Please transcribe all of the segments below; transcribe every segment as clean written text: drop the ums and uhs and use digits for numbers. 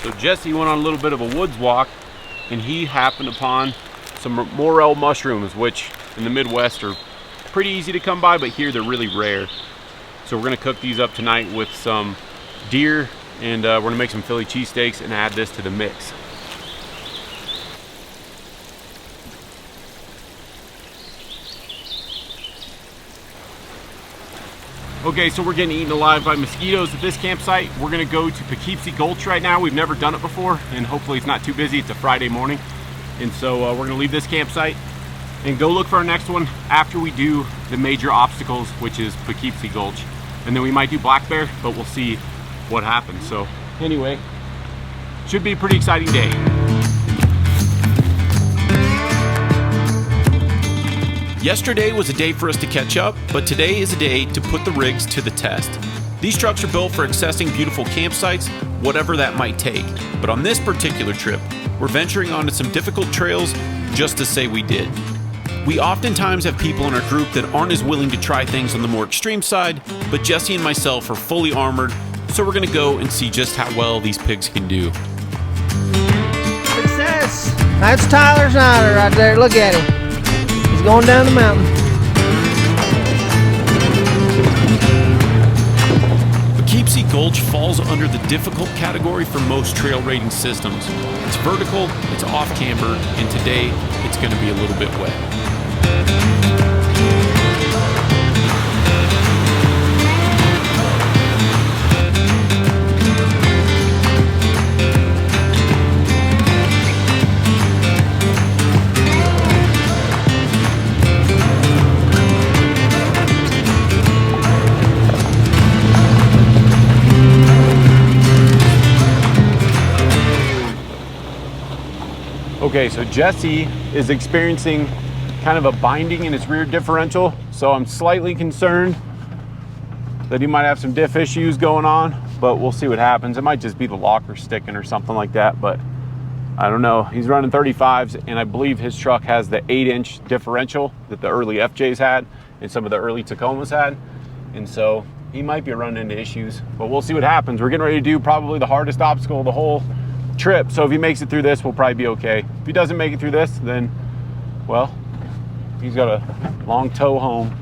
So Jesse went on a little bit of a woods walk and he happened upon some morel mushrooms, which in the Midwest are pretty easy to come by, but here they're really rare. So we're gonna cook these up tonight with some deer, and we're gonna make some Philly cheesesteaks and add this to the mix. Okay, so we're getting eaten alive by mosquitoes at this campsite. We're gonna go to Poughkeepsie Gulch right now. We've never done it before, and hopefully it's not too busy. It's a Friday morning. And so we're gonna leave this campsite and go look for our next one after we do the major obstacles, which is Poughkeepsie Gulch. And then we might do Black Bear, but we'll see what happens. So anyway, should be a pretty exciting day. Yesterday was a day for us to catch up, but today is a day to put the rigs to the test. These trucks are built for accessing beautiful campsites, whatever that might take. But on this particular trip, we're venturing onto some difficult trails just to say we did. We oftentimes have people in our group that aren't as willing to try things on the more extreme side, but Jesse and myself are fully armored, so we're gonna go and see just how well these pigs can do. Success! That's Tyler Snyder right there, look at him. He's going down the mountain. Poughkeepsie Gulch falls under the difficult category for most trail rating systems. It's vertical, it's off camber, and today it's going to be a little bit wet. Okay, so Jesse is experiencing kind of a binding in his rear differential, so I'm slightly concerned that he might have some diff issues going on, but we'll see what happens. It might just be the locker sticking or something like that, but I don't know. He's running 35s, and I believe his truck has the 8-inch differential that the early FJs had and some of the early Tacomas had, and so he might be running into issues, but we'll see what happens. We're getting ready to do probably the hardest obstacle of the whole trip, so if he makes it through this, we'll probably be okay. If he doesn't make it through this, then, well, he's got a long tow home.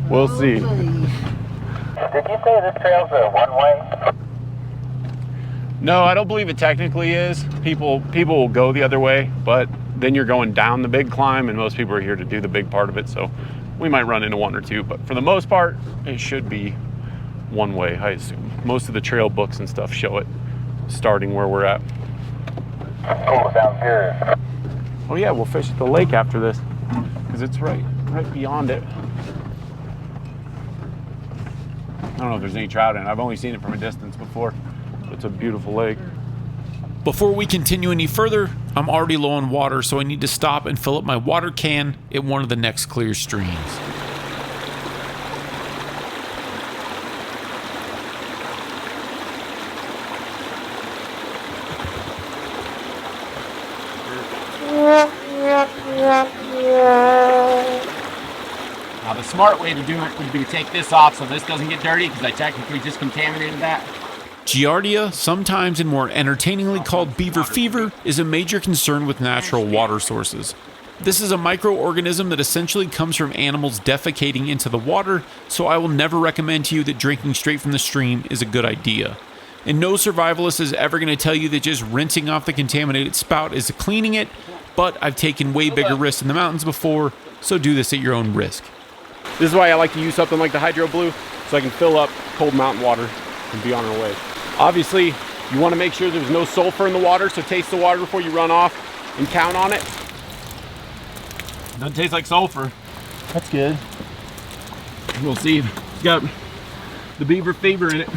We'll see. Did you say this trail's a one-way? No, I don't believe it technically is. People will go the other way, but then you're going down the big climb, and most people are here to do the big part of it, so we might run into one or two, but for the most part, it should be one way, I assume. Most of the trail books and stuff show it starting where we're at. Cool, sounds good. Oh yeah, we'll fish at the lake after this, because it's right beyond it. I don't know if there's any trout in it. I've only seen it from a distance before. It's a beautiful lake. Before we continue any further, I'm already low on water, so I need to stop and fill up my water can at one of the next clear streams. Now the smart way to do it would be to take this off so this doesn't get dirty, because I technically just contaminated that. Giardia, sometimes and more entertainingly called beaver fever, is a major concern with natural water sources. This is a microorganism that essentially comes from animals defecating into the water, so I will never recommend to you that drinking straight from the stream is a good idea. And no survivalist is ever going to tell you that just rinsing off the contaminated spout is cleaning it, but I've taken way bigger risks in the mountains before, so do this at your own risk. This is why I like to use something like the Hydro Blue, so I can fill up cold mountain water and be on our way. Obviously, you want to make sure there's no sulfur in the water, so taste the water before you run off and count on it. Doesn't taste like sulfur. That's good. We'll see. It's got the beaver fever in it.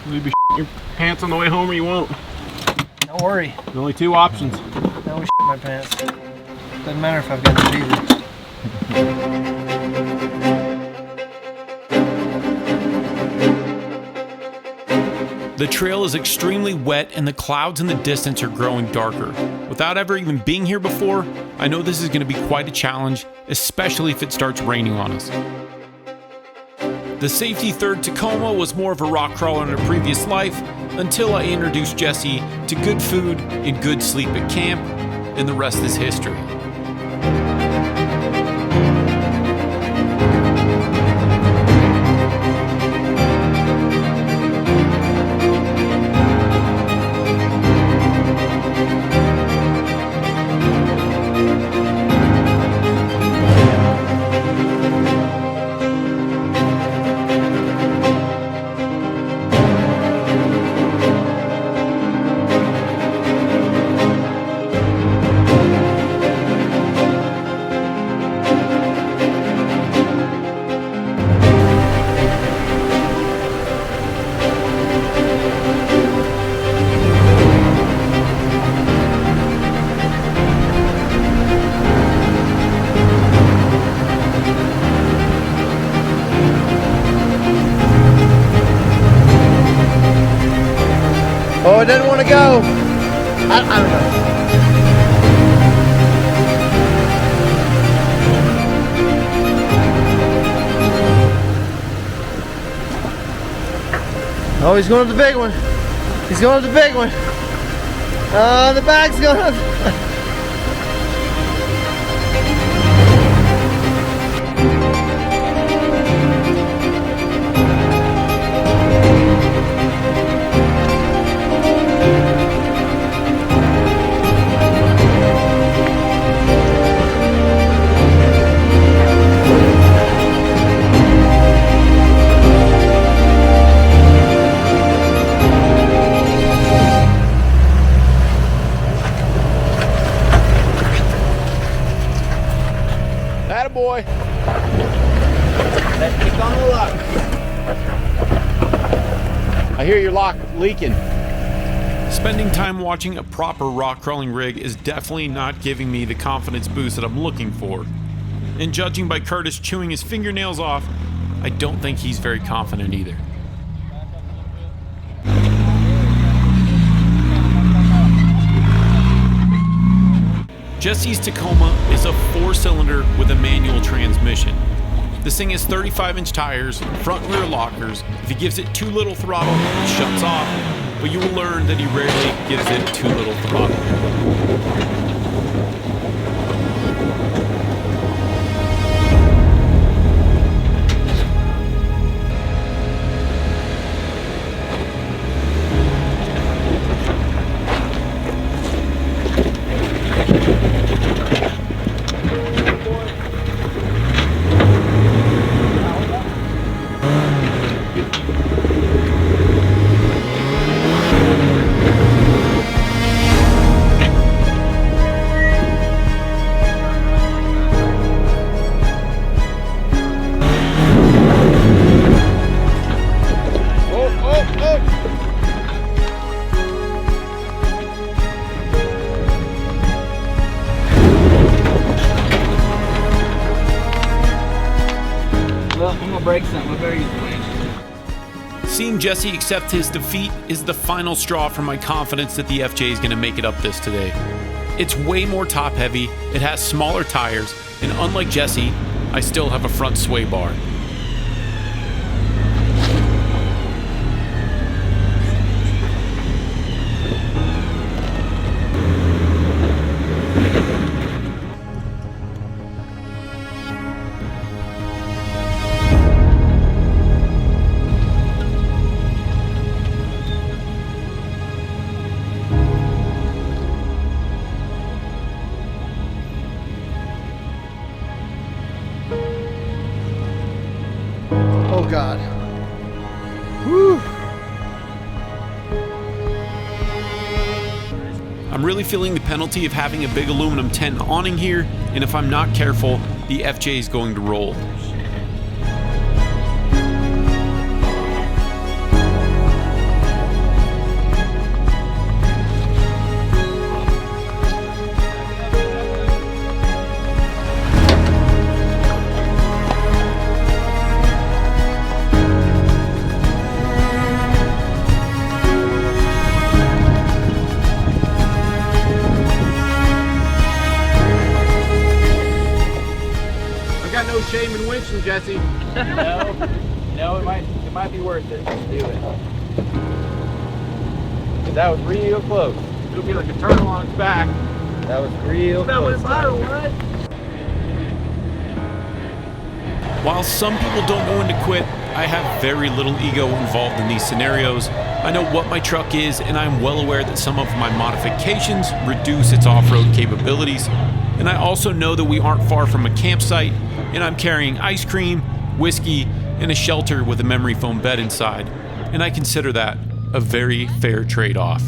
You'll be your pants on the way home or you won't. Don't worry. There's only two options. No shit my pants. Doesn't matter if I've got the beaver. The trail is extremely wet and the clouds in the distance are growing darker. Without ever even being here before, I know this is going to be quite a challenge, especially if it starts raining on us. The The safety third Tacoma was more of a rock crawler in a previous life until I introduced Jesse to good food and good sleep at camp, and the rest is history. Oh, it doesn't want to go. I don't know. Oh, he's going to the big one. He's going to the big one. Oh, the bag's going up. Attaboy. Let's kick on the lock. I hear your lock leaking. Spending time watching a proper rock crawling rig is definitely not giving me the confidence boost that I'm looking for. And judging by Curtis chewing his fingernails off, I don't think he's very confident either. Jesse's Tacoma is a 4-cylinder with a manual transmission. This thing has 35-inch tires, front and rear lockers. If he gives it too little throttle, it shuts off, but you will learn that he rarely gives it too little throttle. Well, I'm gonna break something. I better use the winch. Seeing Jesse accept his defeat is the final straw for my confidence that the FJ is going to make it up this today. It's way more top heavy, it has smaller tires, and unlike Jesse, I still have a front sway bar. Oh God. Whew. I'm really feeling the penalty of having a big aluminum tent awning here, and if I'm not careful, the FJ is going to roll. I got no shame in winching, Jesse. No. No, it might be worth it. Let's do it. That was real close. It'll be like a turtle on its back. That was real close. While some people don't know when to quit, I have very little ego involved in these scenarios. I know what my truck is, and I'm well aware that some of my modifications reduce its off-road capabilities. And I also know that we aren't far from a campsite, and I'm carrying ice cream, whiskey, and a shelter with a memory foam bed inside. And I consider that a very fair trade-off.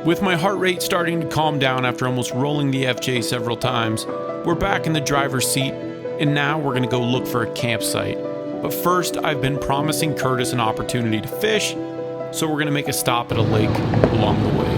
With my heart rate starting to calm down after almost rolling the FJ several times, we're back in the driver's seat, and now we're gonna go look for a campsite. But first, I've been promising Curtis an opportunity to fish, so we're gonna make a stop at a lake along the way.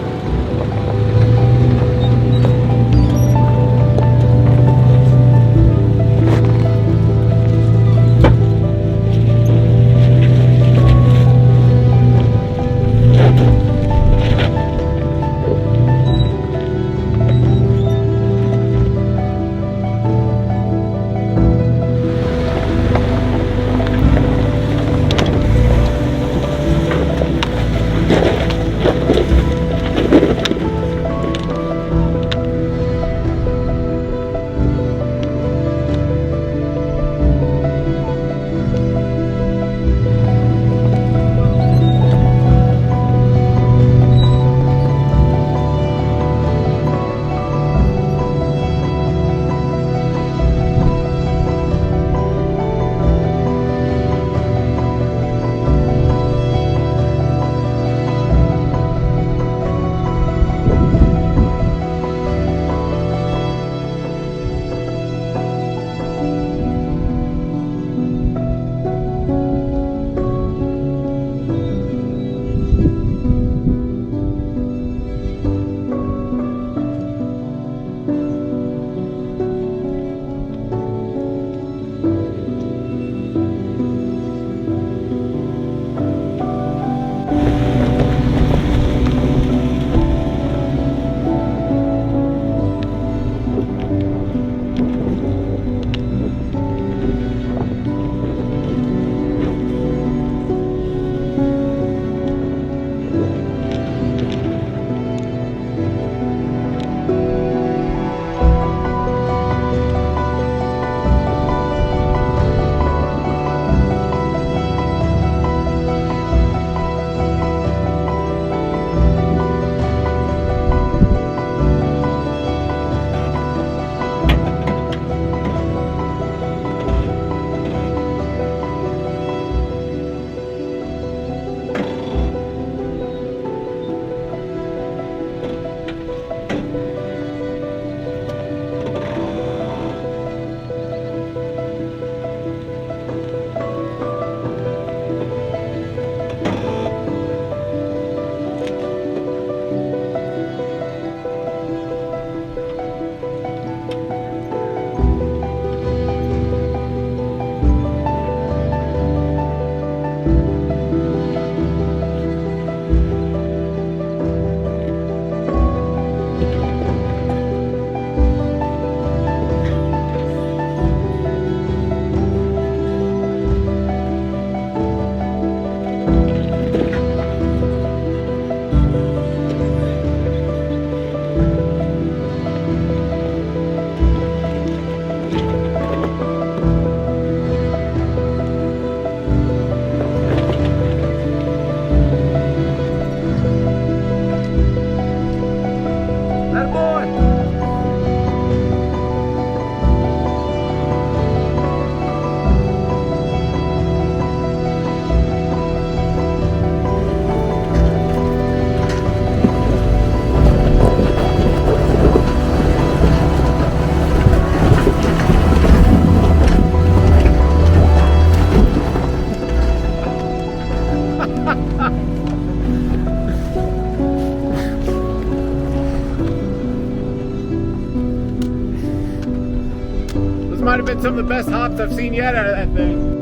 might have been some of the best hops I've seen yet out of that thing.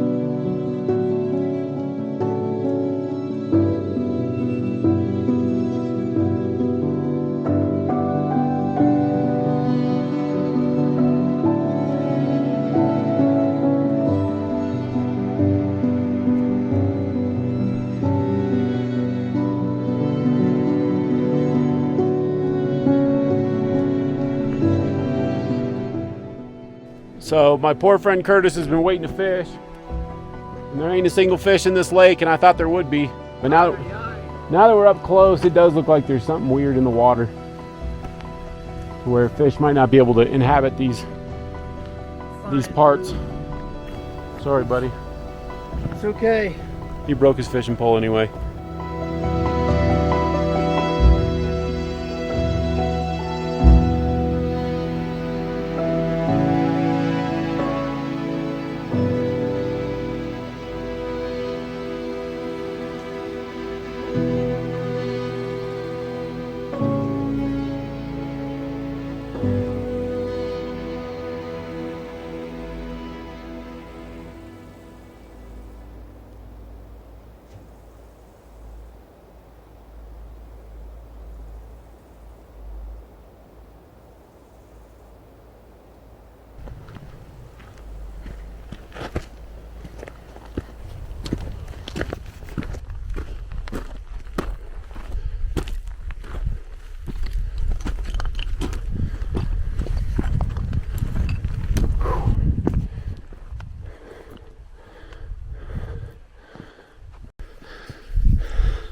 So my poor friend Curtis has been waiting to fish, and there ain't a single fish in this lake, and I thought there would be. But now that we're up close, it does look like there's something weird in the water, where fish might not be able to inhabit these parts. Sorry, buddy. It's okay. He broke his fishing pole anyway.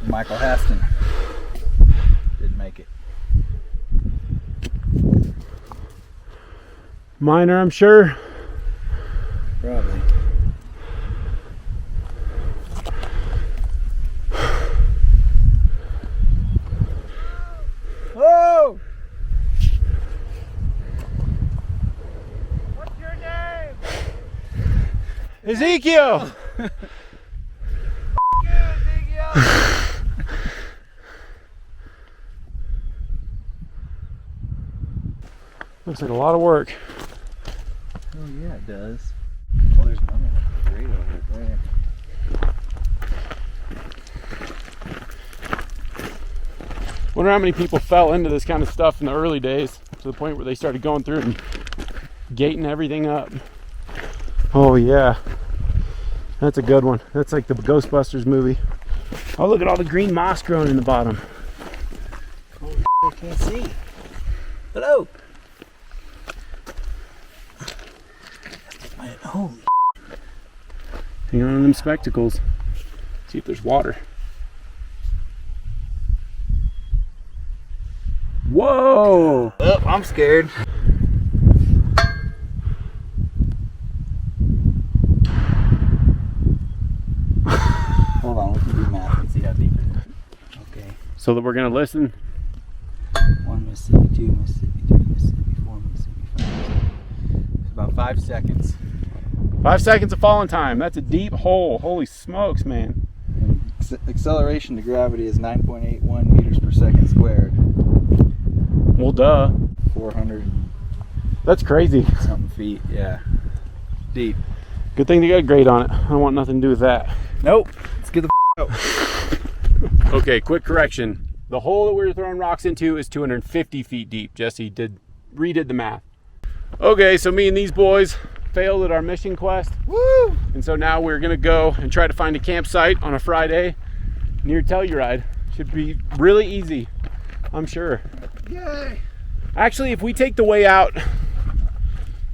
Michael Haston didn't make it. Minor, I'm sure. Probably. Whoa! What's your name? Ezekiel! Looks like a lot of work. Oh yeah, it does. Oh, there's another one. Great over there. Wonder how many people fell into this kind of stuff in the early days to the point where they started going through and gating everything up. Oh yeah, that's a good one. That's like the Ghostbusters movie. Oh, look at all the green moss growing in the bottom. Oh, I can't see. Hello. Holy. Hang on to them spectacles. See if there's water. Whoa! Oh, I'm scared. Hold on, we can do math and see how deep it is. Okay. So that we're gonna listen. 1 Mississippi, 2 Mississippi, 3 Mississippi, 4 Mississippi, 5 Mississippi. It's about 5 seconds. 5 seconds of falling time. That's a deep hole. Holy smokes, man. Acceleration to gravity is 9.81 meters per second squared. Well, duh. 400 That's crazy. something feet. Yeah. Deep. Good thing they got a grade on it. I don't want nothing to do with that. Nope. Let's get the out. Okay, quick correction. The hole that we were throwing rocks into is 250 feet deep. Jesse redid the math. Okay, so me and these boys failed at our mission quest. Woo! And so now we're gonna go and try to find a campsite on a Friday near Telluride. Should be really easy, I'm sure. Yay! Actually, if we take the way out,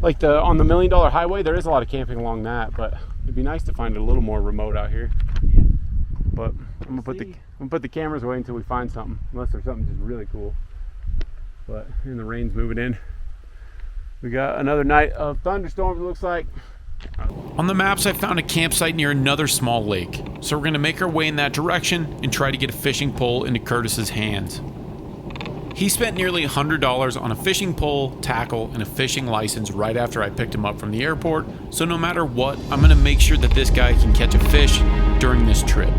like on the $1 Million Highway, there is a lot of camping along that, but it'd be nice to find it a little more remote out here. Yeah. But I'm gonna put the cameras away until we find something, unless there's something just really cool. But and the rain's moving in. We got another night of thunderstorms, it looks like. On the maps, I found a campsite near another small lake, so we're going to make our way in that direction and try to get a fishing pole into Curtis's hands. He spent nearly $100 on a fishing pole, tackle, and a fishing license right after I picked him up from the airport, so no matter what, I'm going to make sure that this guy can catch a fish during this trip.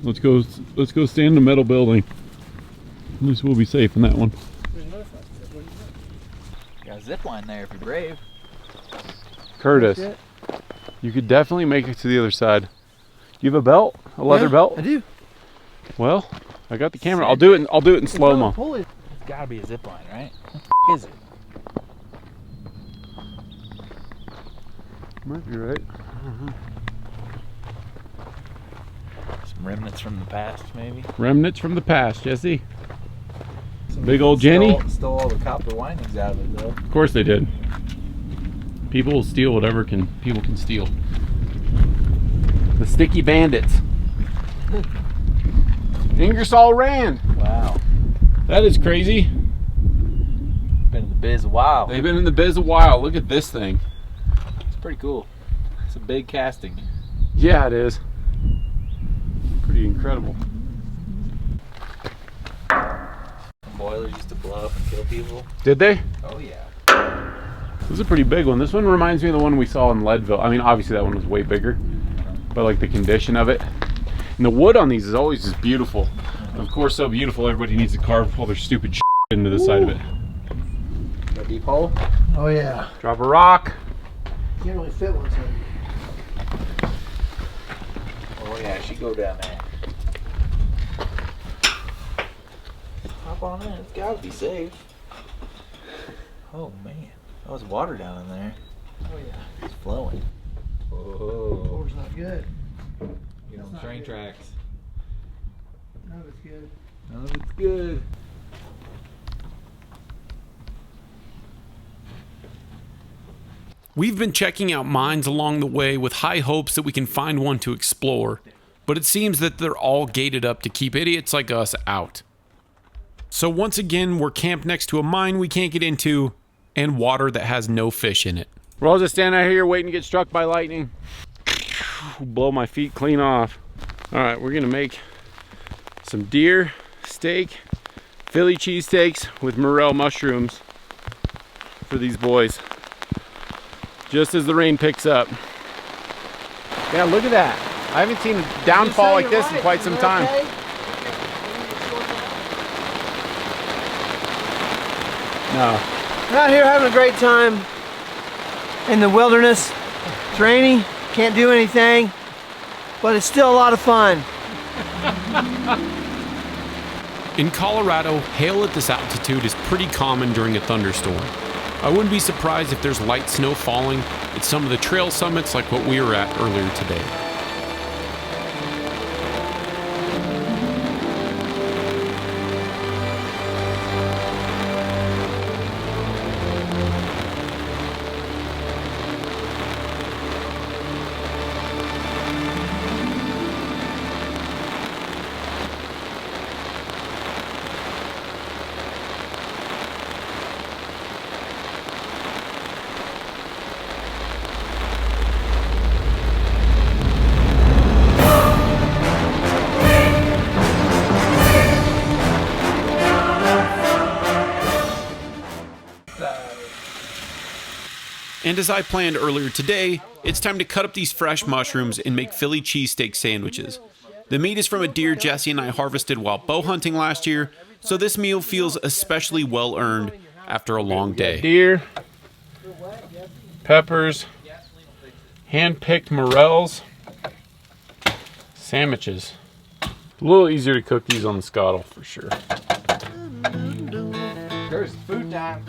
Let's go stand in the metal building. At least we'll be safe in that one. Got a zip line there if you're brave. Curtis, you could definitely make it to the other side. You have a belt? A leather belt? I do. Well, I got the camera. I'll do it in slow-mo. It's gotta be a zip line, right? What the is it? Might be right. Some remnants from the past, maybe? Remnants from the past, Jesse. Big old Jenny. Stole all the copper windings out of it, though. Of course they did. People will steal whatever people can steal. The sticky bandits. Ingersoll Rand. Wow. That is crazy. Been in the biz a while. They've been in the biz a while. Look at this thing. It's pretty cool. It's a big casting. Yeah, it is. Pretty incredible. Boilers used to blow up and kill people. Did they? Oh yeah. This is a pretty big one. This one reminds me of the one we saw in Leadville. I mean, obviously that one was way bigger, but like the condition of it. And the wood on these is always just beautiful. And of course, so beautiful, everybody needs to carve all their stupid shit into the side of it. A deep hole? Oh yeah. Drop a rock. Can't really fit one, so. Oh yeah, she go down there. Hop on in, it's gotta be safe. Oh man, that was water down in there. Oh yeah. It's flowing. Whoa. Floor's not good. Get on the train tracks. None of it's good. None of it's good. We've been checking out mines along the way with high hopes that we can find one to explore, but it seems that they're all gated up to keep idiots like us out. So once again, we're camped next to a mine we can't get into and water that has no fish in it. We're all just standing out here waiting to get struck by lightning. Blow my feet clean off. All right, we're gonna make some deer steak, Philly cheesesteaks with morel mushrooms for these boys. Just as the rain picks up. Yeah, look at that. I haven't seen a downfall like this in quite some time. No. We're out here having a great time in the wilderness. It's rainy, can't do anything, but it's still a lot of fun. In Colorado, hail at this altitude is pretty common during a thunderstorm. I wouldn't be surprised if there's light snow falling at some of the trail summits like what we were at earlier today. And as I planned earlier today, it's time to cut up these fresh mushrooms and make Philly cheesesteak sandwiches. The meat is from a deer Jesse and I harvested while bow hunting last year, so this meal feels especially well earned after a long day. Deer, peppers, hand-picked morels, sandwiches. A little easier to cook these on the scuttle for sure. There's food time.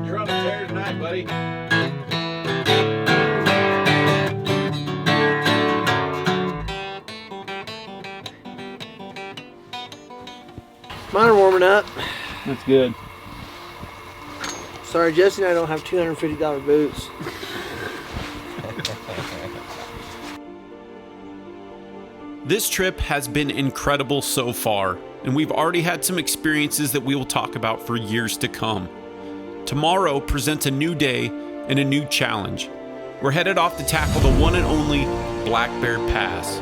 You're on a tear tonight, buddy. Mine are warming up. That's good. Sorry, Jesse and I don't have $250 boots. This trip has been incredible so far, and we've already had some experiences that we will talk about for years to come. Tomorrow presents a new day and a new challenge. We're headed off to tackle the one and only Black Bear Pass.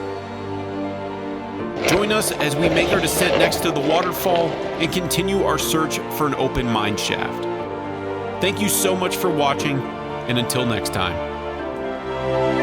Join us as we make our descent next to the waterfall and continue our search for an open mine shaft. Thank you so much for watching, and until next time.